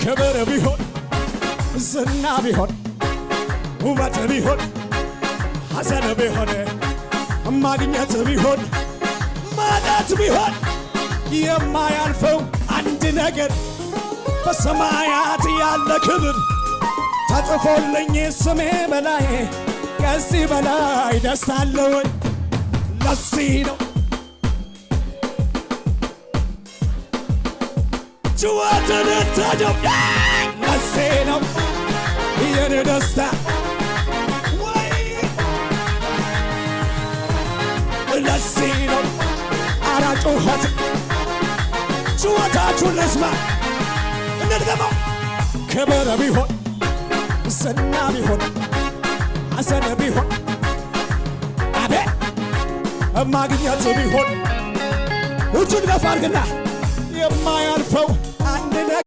ክብር ቢሆን ዝና ቢሆን ውበት ቢሆን ሐዘን ቢሆን ማግኘት ቢሆን ማጣት ቢሆን የማያልፈው አንድ ነገር በሰማያት ያለ ክብር ተጽፎልኝ ስሜ በላይ ከዚህ በላይ ደስታ አለ ወይ? ለዚህ ነው ጩኸትን ተደብ ለዚህ ነው የኔ ደስታ ወይ ለዚህ ነው አራ ጩኸታችሁን ልስማ እንድገመው ክብር ቢሆን ዝና ቢሆን ሐዘን ቢሆን አቤት ማግኘት ቢሆን እጁን ገፋ አድርግና የማያልፈው